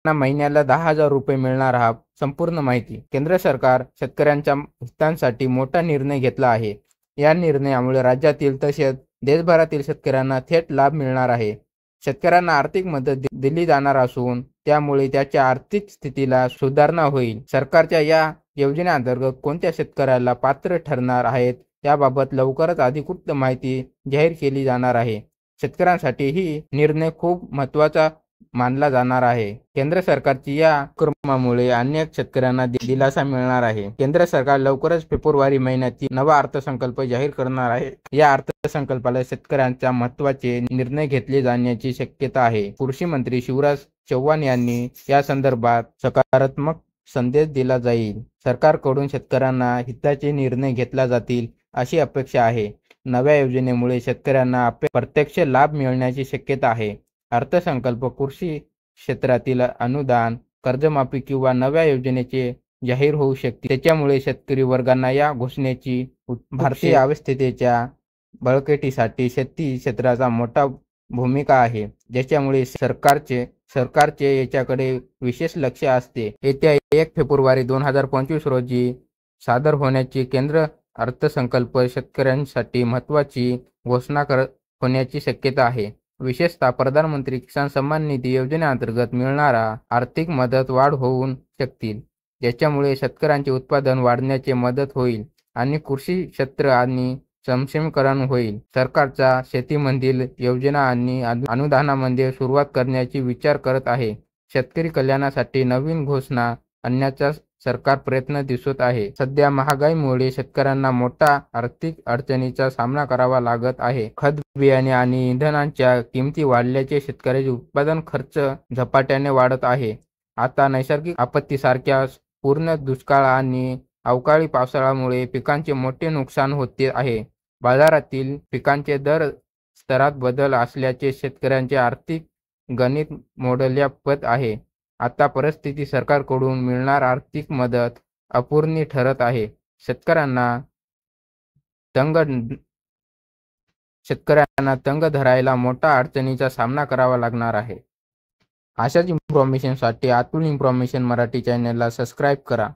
महिन्याला 10,000 रुपये मिळणार हा संपूर्ण माहिती. केंद्र सरकार शेतकऱ्यांच्या हितांसाठी मोठा निर्णय घेतला आहे. या निर्णयामुळे राज्यातील तसेच देशभरातील शेतकऱ्यांना थेट लाभ मिळणार आहे. शेतकऱ्यांना आर्थिक मदत दिली जाणार असून त्यामुळे त्याच्या आर्थिक स्थितीला सुधारणा होईल. सरकारच्या या योजनेअंतर्गत कोणत्या शेतकऱ्याला पात्र ठरणार आहेत याबाबत लवकरच अधिकृत माहिती जाहीर केली जाणार आहे. शेतकऱ्यांसाठी ही निर्णय खूप महत्त्वाचा मानला जाणार आहे. केंद्र सरकारची या उपक्रमामुळे अनेक शेतकऱ्यांना दिलासा मिळणार आहे. केंद्र सरकार लवकरच फेब्रुवारी महिन्यात नवा अर्थसंकल्प जाहीर करणार आहे. या अर्थसंकल्पाला शेतकऱ्यांच्या महत्त्वाचे निर्णय घेतले जाण्याची शक्यता आहे. कृषी मंत्री शिवराज चौहान यांनी या संदर्भात सकारात्मक संदेश दिला जाईल. सरकारकडून शेतकऱ्यांना हिताचे निर्णय घेतला जातील अशी अपेक्षा आहे. नव्या योजनेमुळे शेतकऱ्यांना प्रत्यक्ष लाभ मिळण्याची शक्यता आहे. अर्थसंकल्प कृषी क्षेत्रातील अनुदान, कर्जमाफी किंवा नव्या योजनेचे जाहीर होऊ शकते. त्याच्यामुळे शेतकरी वर्गांना या घोषणेची भारतीय अर्थव्यवस्थेच्या बळकटीसाठी शेती क्षेत्राचा मोठा भूमिका आहे, ज्याच्यामुळे सरकारचे याच्याकडे विशेष लक्ष असते. येत्या 1 फेब्रुवारी 2025 रोजी सादर होण्याची केंद्र अर्थसंकल्प शेतकऱ्यांसाठी महत्त्वाची घोषणा होण्याची शक्यता आहे. विशेषतः प्रधानमंत्री किसान सन्मान निधी योजनेअंतर्गत मिळणारा आर्थिक मदत वाढ होऊ शकतील, ज्याच्यामुळे शेतकऱ्यांचे उत्पादन वाढण्याचे मदत होईल आणि कृषी क्षेत्र आणि सक्षमीकरण होईल. सरकारच्या शेतीमधील योजना आणि अनुदानामध्ये सुरुवात करण्याची विचार करत आहे. शेतकरी कल्याणासाठी नवीन घोषणा आणण्याचा सरकार प्रयत्न दिसत आहे. सध्या महागाईमुळे शेतकऱ्यांना मोठा आर्थिक अडचणीचा सामना करावा लागत आहे. खत, बियाणे आणि इंधनाच्या किमती वाढल्याचे शेतकऱ्याचे उत्पादन खर्च झपाट्याने वाढत आहे. आता नैसर्गिक आपत्तीसारख्या पूर्ण दुष्काळ आणि अवकाळी पावसाळ्यामुळे पिकांचे मोठे नुकसान होते आहे. बाजारातील पिकांचे दर स्तरात बदल असल्याचे शेतकऱ्यांचे आर्थिक गणित मोडल्यापत आहे. आता परिस्थिती सरकारकडून मिळणार आर्थिक मदत अपूर्ण ठरत आहे. शेतकऱ्यांना तंग धरायला मोठा अडचणीचा सामना करावा लागणार आहे. अशाच इन्फॉर्मेशनसाठी अतुल इन्फॉर्मेशन मराठी चॅनलला सबस्क्राईब करा.